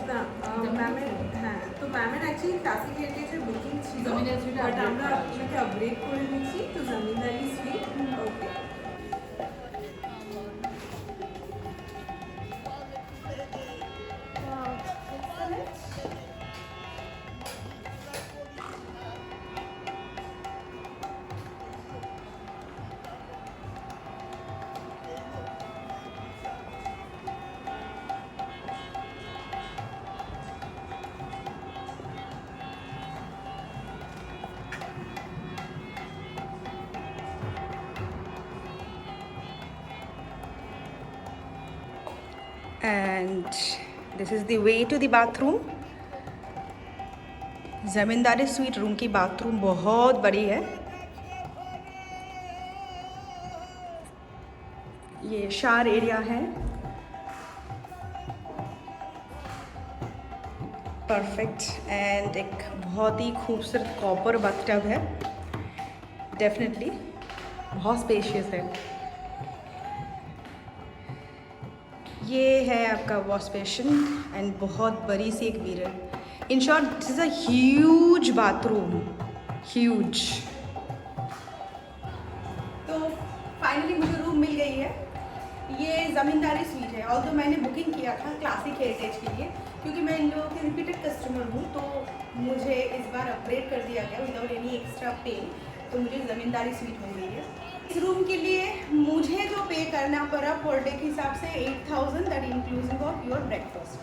না ম্যামের হ্যাঁ তো ম্যামের অ্যাকচুয়ালি ক্লাসিক হেরিটেজের বুকিং ছিল বাট আমরা আপনাকে আপগ্রেড করে দিচ্ছি তো Zamindari suite okay And this is the way to the bathroom. Zamindari suite room की बाथरूम बहुत बड़ी है. ये शार एरिया है. परफेक्ट. एंड एक बहुत ही खूबसूरत कॉपर बाथटब है. डेफिनेटली बहुत स्पेशियस है. ये है आपका वॉश बेसिन एंड बहुत बड़ी सी एक mirror. In short this is a huge bathroom. Huge. तो फाइनली मुझे रूम मिल गई है. ये ज़मींदारी स्वीट है. ऑल्दो मैंने बुकिंग किया था क्लासिक हेरिटेज के लिए क्योंकि मैं इन लोगों की रिपीटेड कस्टमर हूँ तो मुझे इस बार अपग्रेड कर दिया गया विदाउट एनी एक्स्ट्रा पे. तो मुझे ज़मींदारी स्वीट मिल गई है. इस रूम के लिए मुझे जो पे करना पड़ा पर डे के हिसाब से 8,000 that inclusive of your breakfast.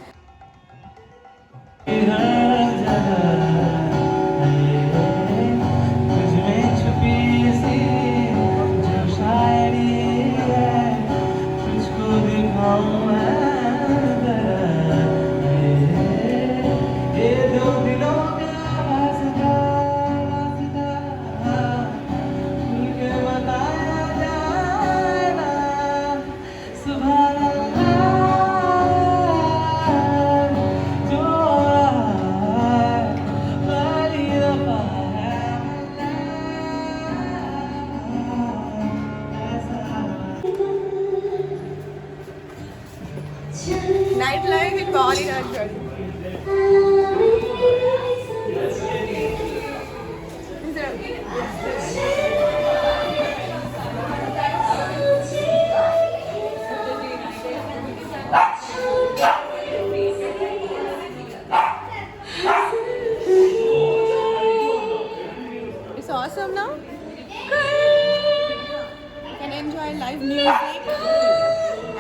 Night life in Bali नाचुरल. It's awesome now. You can enjoy live music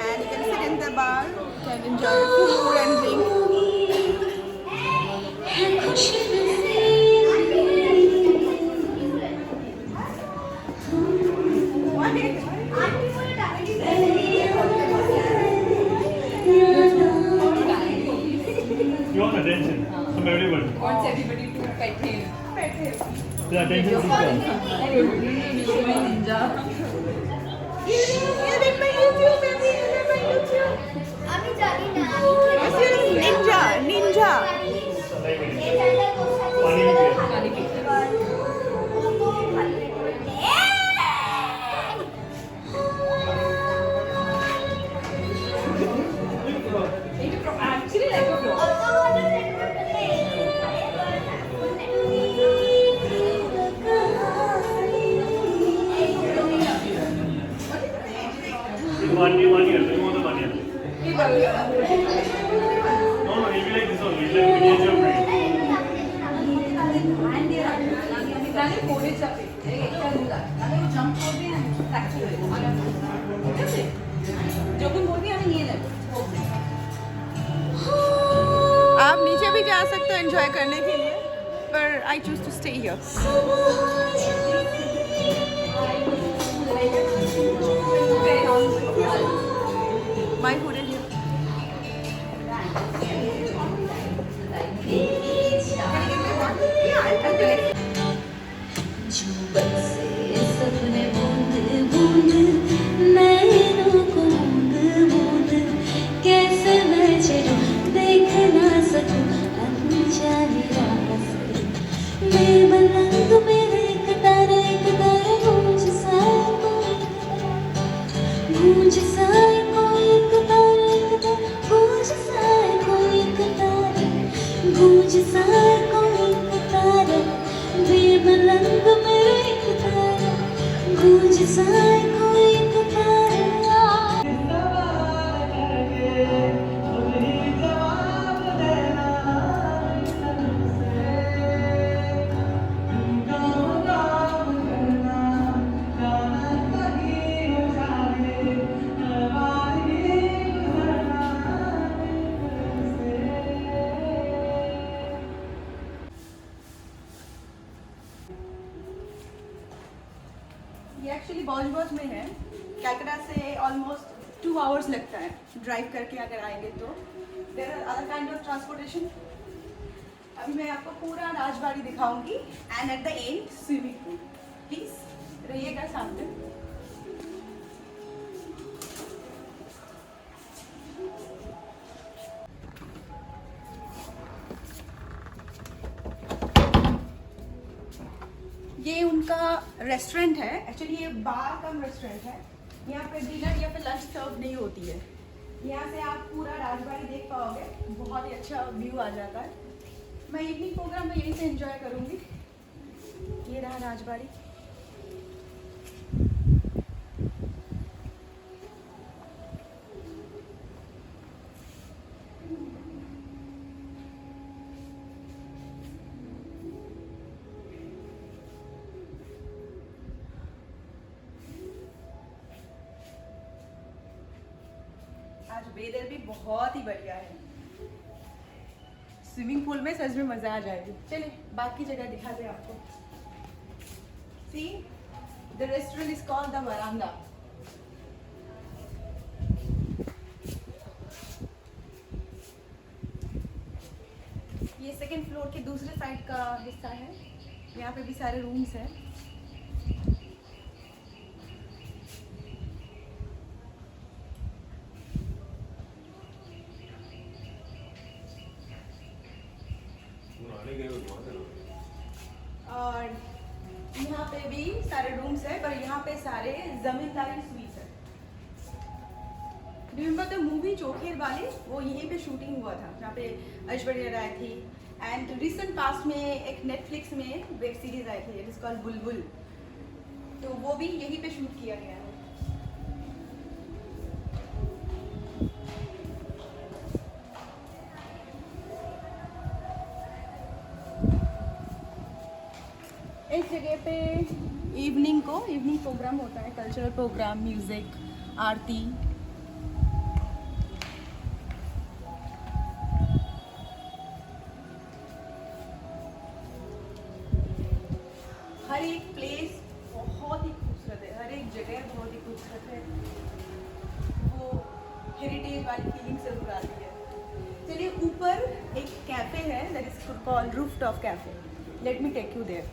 and you can sit in the bar. You can enjoy food and drink. You want attention from everybody. Wants everybody to pet him. The attention seeker. Ninja. You did my YouTube, baby. You did my YouTube. Ninja. Actually, like a vlog. One year. Do you want the 1 year? No, he'll be like this one. He's like miniature brain. 나는 볼을 잡을 때 얘기하는다. 나는 jump করবি and fracture হয়ে যাবে। ঠিক আছে? যখন বলবি আমি নিয়ে নেব। आप नीचे भी जा सकते हो एंजॉय करने के लिए पर I choose to stay here. My food is here. सपने बूंद बूंद नैनों को बूंद बूंद कैसे मैं चलूं देख ना सकूं अनजानी राह से मैं मलंग मेरे कतार गूंज सा कोई एक तार ये एक्चुअली बॉज में है। कैलकाटा से ऑलमोस्ट 2 आवर्स लगता है ड्राइव करके अगर आएंगे तो। There are other kind of transportation. अभी मैं आपको पूरा राजबाड़ी दिखाऊंगी and at the end swimming pool. Please रहिएगा सामने। ये उनका रेस्टोरेंट है। एक्चुअली ये बार कम रेस्टोरेंट है। यहाँ पे डिनर या फिर लंच सर्व नहीं होती है। यहाँ से आप पूरा राजबाड़ी देख पाओगे, बहुत ही अच्छा व्यू आ जाता है। मैं इवनिंग प्रोग्राम में यहीं से एंजॉय करूँगी। ये रहा राजबाड़ी। आज वेदर भी बहुत ही बढ़िया है। स्विमिंग पूल में सच में मजा आ जाएगी। चलिए बाकी जगह दिखाते हैं आपको। See the restaurant is called the वरांडा। ये सेकंड फ्लोर के दूसरे साइड का हिस्सा है। यहाँ पे भी सारे रूम्स हैं। और यहाँ पे भी सारे रूम्स है, पर यहाँ पे सारे जमींदारी स्वीट्स है। रिमेंबर द मूवी चोखेर वाले, वो यहीं पे शूटिंग हुआ था, जहाँ पे ऐश्वर्या राय थी। एंड रिसेंट पास्ट में एक नेटफ्लिक्स में वेब सीरीज आई थी, इट इज कॉल्ड बुलबुल, तो वो भी यहीं पे शूट किया गया है। इस जगह पे इवनिंग प्रोग्राम होता है, कल्चरल प्रोग्राम, म्यूजिक, आरती। हर एक प्लेस बहुत ही खूबसूरत है, हर एक जगह बहुत ही खूबसूरत है। वो हेरिटेज वाली फीलिंग से दूर आती है। चलिए ऊपर एक कैफे है, that is called rooftop cafe. Let me take you there.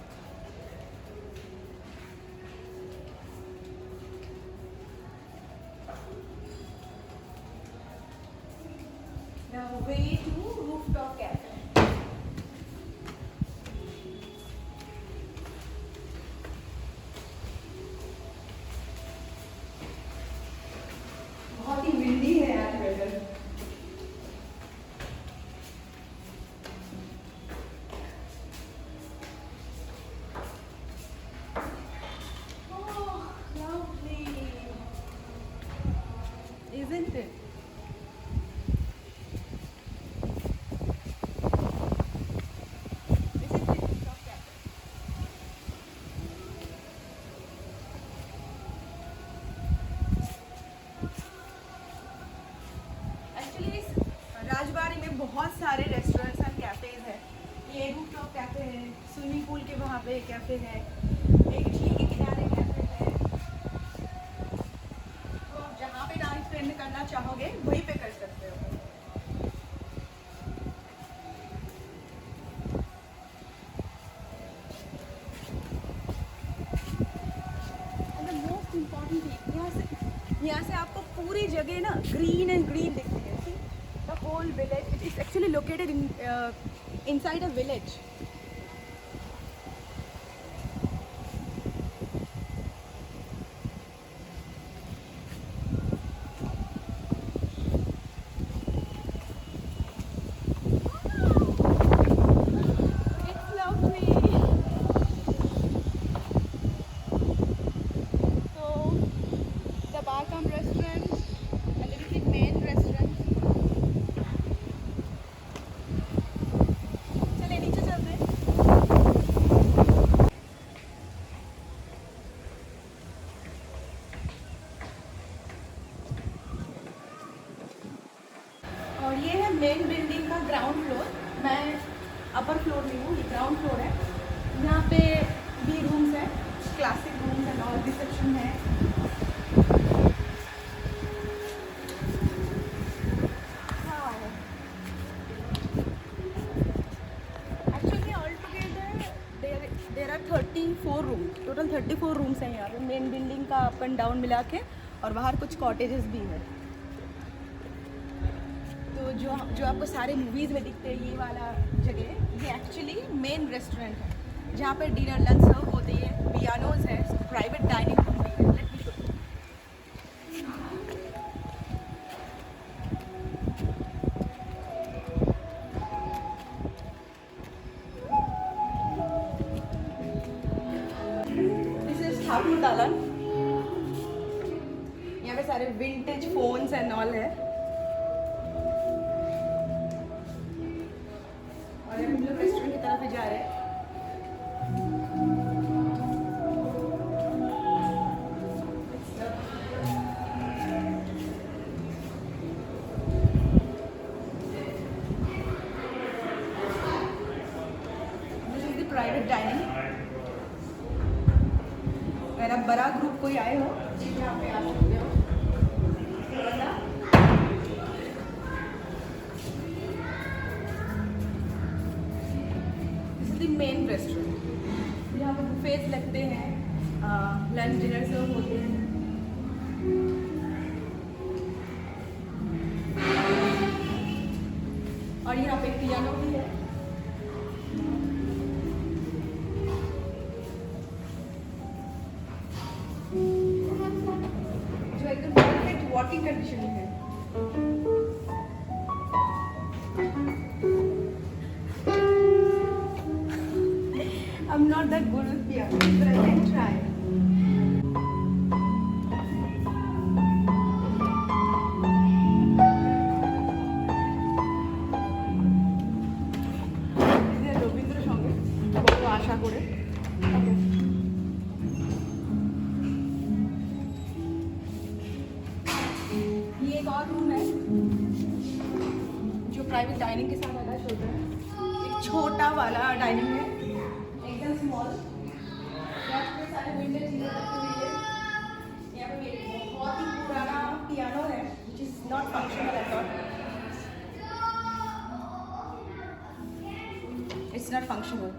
Now way to rooftop cafe. बहुत ही विंडी है आज weather. Oh, lovely. Isn't it? Rajbari में बहुत सारे रेस्टोरेंट्स एंड कैफ़ेज़ हैं। ये रूफटॉप कैफ़े है, स्विमिंग पूल के वहाँ पे कैफ़े है, एक झील के किनारे कैफ़े है। तो आप जहाँ पे टाइम स्पेंड करना चाहोगे वहीं पे कर सकते हो। And the most important thing, यहाँ से आपको पूरी जगह ना ग्रीन एंड ग्रीन दिखती है। The whole village, it is actually located inside a village. It's lovely. So the Barkam restaurant, and it is the main restaurant. और ये है मेन बिल्डिंग का ग्राउंड फ्लोर। मैं अपर फ्लोर में हूँ, ये ग्राउंड फ्लोर है। यहाँ पे भी रूम्स हैं, classic rooms and all reception है। Actually all together there are 34 room, total 34 rooms हैं यहाँ पे मेन बिल्डिंग का अप एंड डाउन मिला के, और बाहर कुछ कॉटेजेस भी हैं। तो जो आपको सारे मूवीज़ में दिखते हैं ये वाला जगह, ये एक्चुअली मेन रेस्टोरेंट है जहाँ पर डिनर लंच सर्व होती है, पियानोज है, प्राइवेट डाइनिंग रूम भी है। Let me show you. This is Thakur दालन। यहाँ पे सारे विंटेज फोन्स एंड ऑल है। और हम लोग रेस्टोरेंट की तरफ जा रहे हैं। This is the private dining. अगर आप बड़ा ग्रुप कोई आए हो यहाँ पे आ सकते हो। मेन रेस्टोरेंट यहाँ पर बुफेज लगते हैं, लंच डिनर सर्व होते हैं। और यहाँ पे पियानो भी है। जो एकदम परफेक्ट वर्किंग कंडीशन में है। I'm not that good with piano, but I can try. Rabindra সঙ্গে বড় আশা করে। ये एक और रूम है जो प्राइवेट डाइनिंग के साथ अटैच होता है। एक छोटा वाला डाइनिंग है, एकदम स्मॉल। यहाँ पे सारे विंडो चीज़ें रखी हुई है। यहाँ पे बहुत ही पुराना पियानो है which is not functional at all. It's not functional.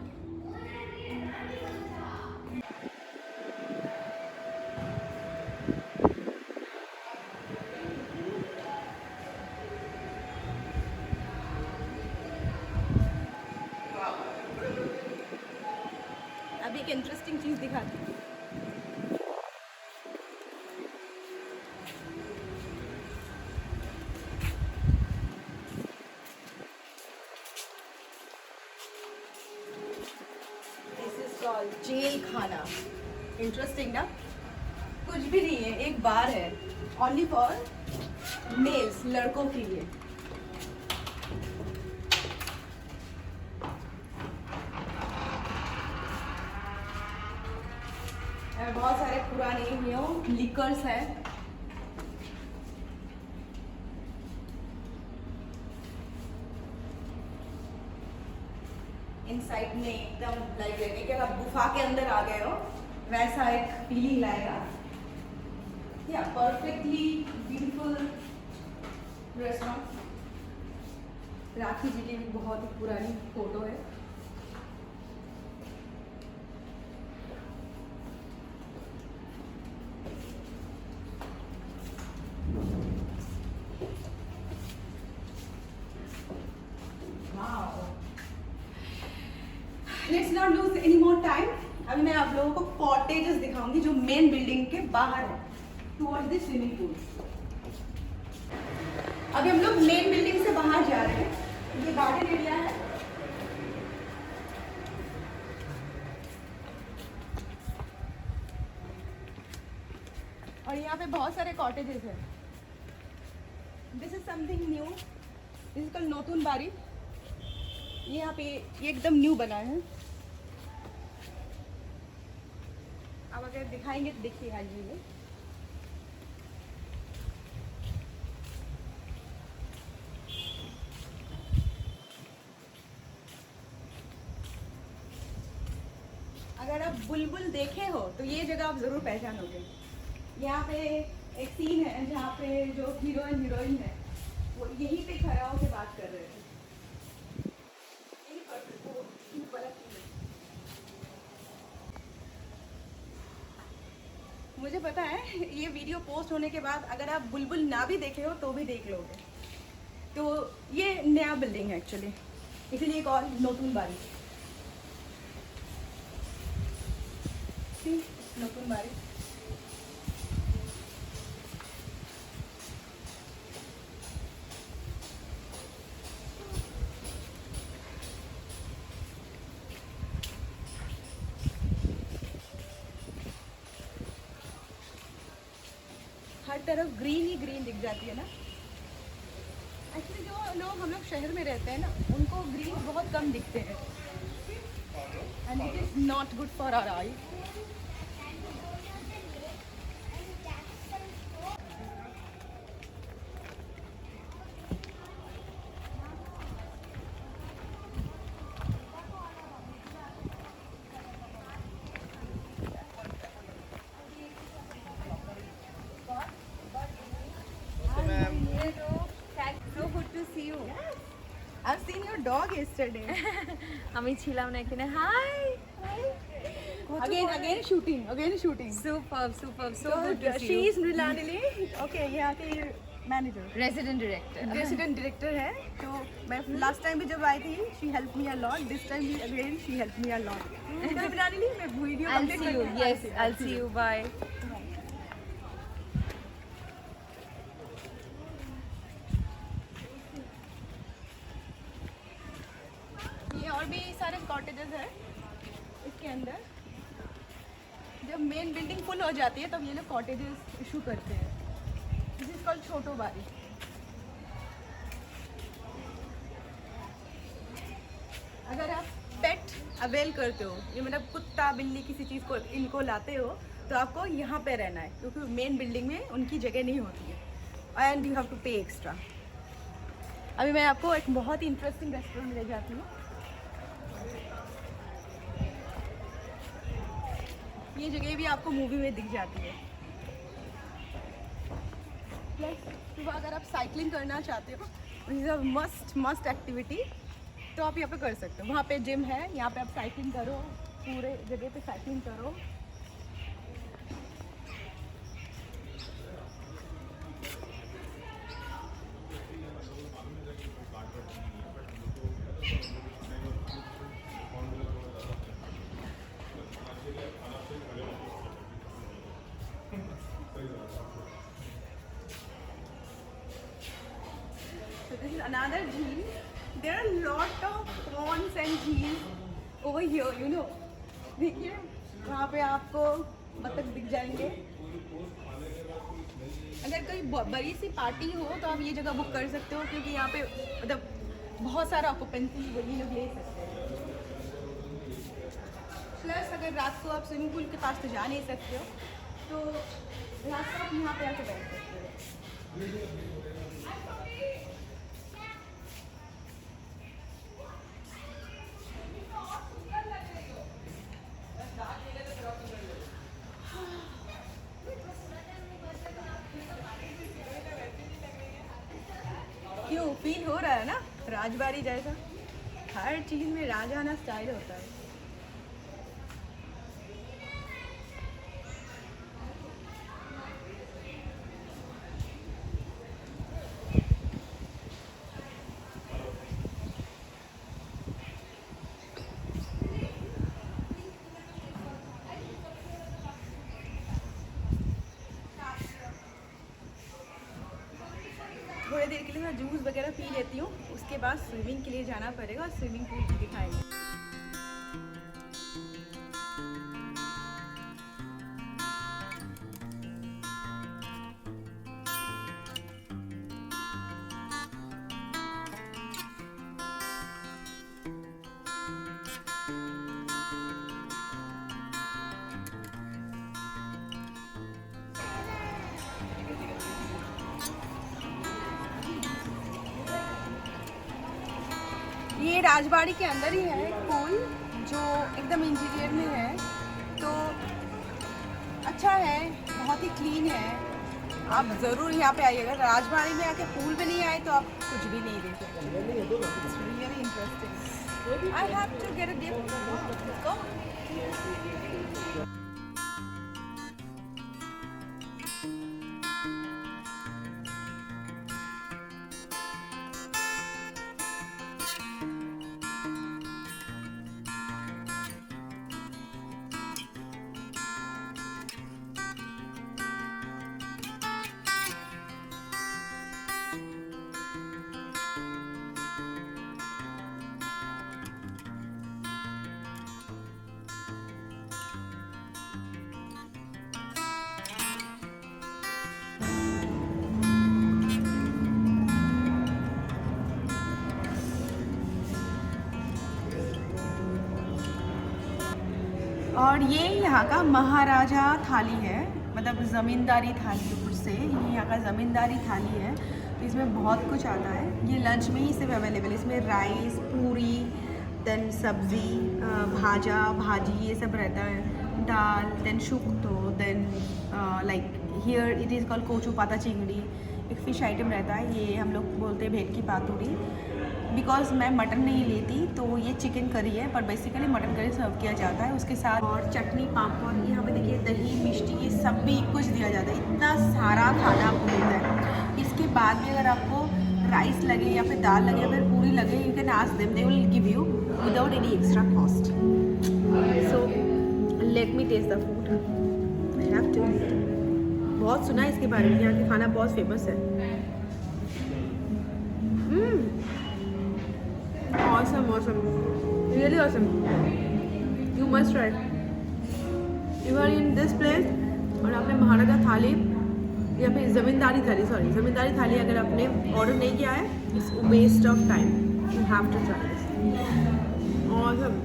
अभी एक इंटरेस्टिंग चीज़ दिखाती हूँ। दिस इज कॉल्ड जेल खाना। इंटरेस्टिंग ना? कुछ भी नहीं है, एक बार है ओनली फॉर मेल्स, लड़कों के लिए। बहुत सारे पुराने लिकर्स हैं। इनसाइड में एकदम लाइक लगे कि आप गुफा के अंदर आ गए हो, वैसा एक फीलिंग लाएगा। या परफेक्टली ब्यूटीफुल रेस्टोरेंट। राखी जी की भी बहुत ही पुरानी फोटो है। Let's not lose any more time. अभी मैं आप लोगों को कॉटेजेस दिखाऊंगी जो मेन बिल्डिंग के बाहर है, टुवर्ड्स द स्विमिंग पूल। अभी हम लोग मेन बिल्डिंग से बाहर जा रहे हैं। ये गार्डन एरिया है। और यहाँ पे बहुत सारे कॉटेजेस हैं। This is something new. This is called Notun Bari. ये यहाँ पे ये एकदम न्यू बना है। अब अगर दिखाएंगे तो देखिए आज ये अगर आप बुलबुल देखे हो तो ये जगह आप ज़रूर पहचानोगे। यहाँ पे एक सीन है जहाँ पे जो हीरोइन है वो यहीं पे खड़ा होकर बात कर रहे थे। यहीं पर वो वाला scene है। मुझे पता है ये वीडियो पोस्ट होने के बाद अगर आप बुलबुल ना भी देखे हो तो भी देख लोगे। तो ये नया बिल्डिंग है एक्चुअली, इसलिए एक और नतून बारी। नतून बारी हर तरफ ग्रीन ही ग्रीन दिख जाती है ना। एक्चुअली जो लोग हम लोग शहर में रहते हैं ना उनको ग्रीन बहुत कम दिखते हैं and it is not good for our eye. So good to see you. I've seen your dog yesterday. আমি ছিলাম না এখানে। Hi Again shooting. Superb, so So good to see she you. is Mrilanili. Okay, यहाँ के manager Resident director. Resident director है। तो मैं last time भी जब आई थी she help me a lot, this time भी again she help me a lot. तो Mrilanili मैं video I'll see you. Yes, I'll see you. Bye. ये और भी सारे कॉटेजेस हैं इसके अंदर। जब मेन बिल्डिंग फुल हो जाती है तब ये लोग कॉटेजेस इशू करते हैं। दिस इज कॉल्ड छोटो बारी। अगर आप पेट अवेल करते हो, ये मतलब कुत्ता बिल्ली किसी चीज़ को इनको लाते हो तो आपको यहाँ पे रहना है क्योंकि मेन बिल्डिंग में उनकी जगह नहीं होती है एंड यू हैव टू पे एक्स्ट्रा। अभी मैं आपको एक बहुत ही इंटरेस्टिंग रेस्टोरेंट ले जाती हूँ। ये जगह भी आपको मूवी में दिख जाती है। प्लस सुबह अगर आप साइकिलिंग करना चाहते हो this is a must activity तो आप यहाँ पे कर सकते हो। वहाँ पे जिम है, यहाँ पे आप साइकिलिंग करो, पूरे जगह पे साइकिलिंग करो। So this is another झील. There are a lot of ponds and झील over here, you know. देखिए वहाँ पे आपको बतख दिख जाएंगे। अगर कोई बड़ी सी पार्टी हो तो आप ये जगह बुक कर सकते हो क्योंकि यहाँ पे मतलब बहुत सारा ऑक्यूपेंसी वही लोग ले सकते हैं। प्लस अगर रात को आप स्विमिंग पूल के पास तो जा नहीं सकते हो तो रात को आप यहाँ पे आके बैठ सकते हो। क्यों फील हो रहा है ना राजबाड़ी जैसा? हर चीज़ में राजाना स्टाइल होता है। थोड़ी देर के लिए मैं जूस वगैरह पी लेती हूँ, उसके बाद स्विमिंग के लिए जाना पड़ेगा और स्विमिंग पूल भी दिखाएंगे। ये राजबाड़ी के अंदर ही है पूल जो एकदम इंटीरियर में है तो अच्छा है, बहुत ही क्लीन है। आप ज़रूर यहाँ पे आइएगा। राजबाड़ी में आके पूल में नहीं आए तो आप कुछ भी नहीं देख सकते। It's really interesting. I have to get a dip. Let's go. और ये यहाँ का महाराजा थाली है, मतलब ज़मींदारी थाली से। ये यहाँ का ज़मींदारी थाली है, तो इसमें बहुत कुछ आता है। ये लंच में ही सिर्फ अवेलेबल है। इसमें राइस, पूरी, देन सब्ज़ी, भाजा, भाजी, ये सब रहता है। दाल, then shukto, then like here it is called kochu pata chingri. एक फ़िश आइटम रहता है, ये हम लोग बोलते हैं भेट की पातुड़ी। बिकॉज मैं मटन नहीं लेती तो ये चिकन करी है, पर बेसिकली मटन करी सर्व किया जाता है उसके साथ। और चटनी, पापड़, यहाँ पे देखिए दही, मिष्टी, ये सब भी कुछ दिया जाता है। इतना सारा खाना आपको मिलता है। इसके बाद भी अगर आपको राइस लगे या फिर दाल लगे या फिर पूरी लगे, you can ask them, they will give you without any extra cost. So let me taste the food. I have to. बहुत सुना है इसके बारे में, यहाँ का खाना बहुत फेमस है। Awesome, awesome, really awesome. You must try. You are in this place और आपने महाराजा थाली या फिर ज़मींदारी थाली अगर आपने ऑर्डर नहीं किया है, it's waste of time. You have to try this. Awesome.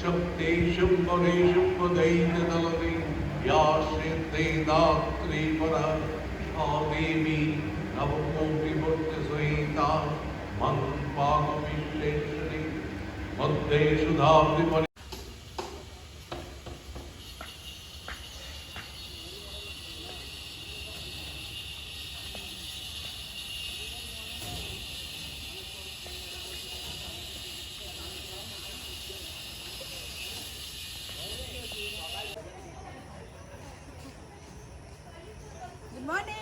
Shakti शुंभरे शुंभदैत्य दलने या सिद्धे दात्री पर देवी नवकोटि मूर्ति सहिता मन पाक विश्वेश्वरी मध्य सुधाब्धि। Good morning.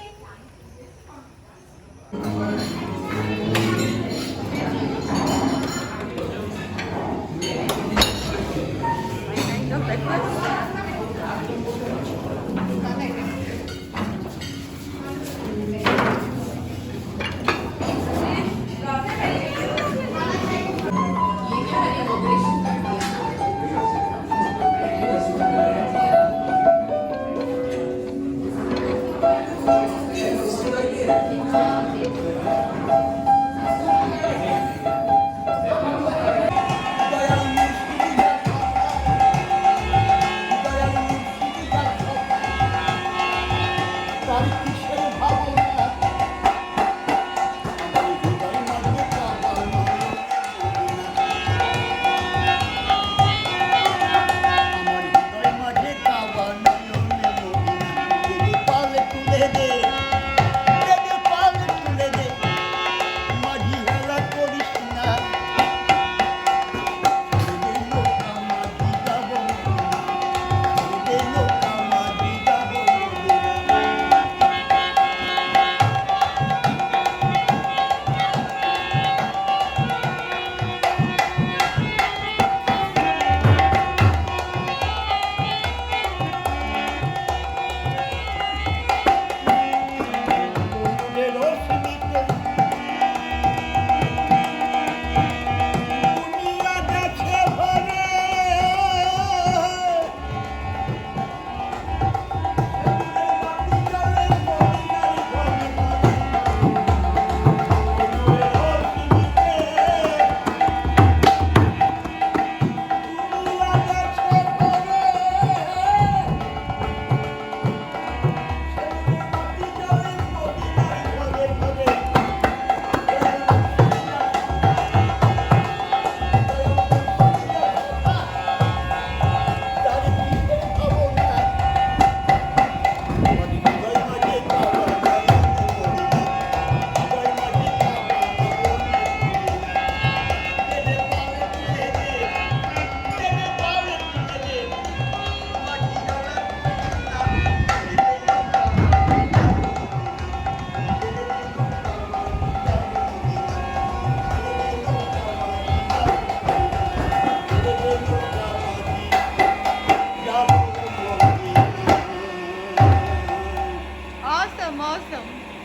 awesome.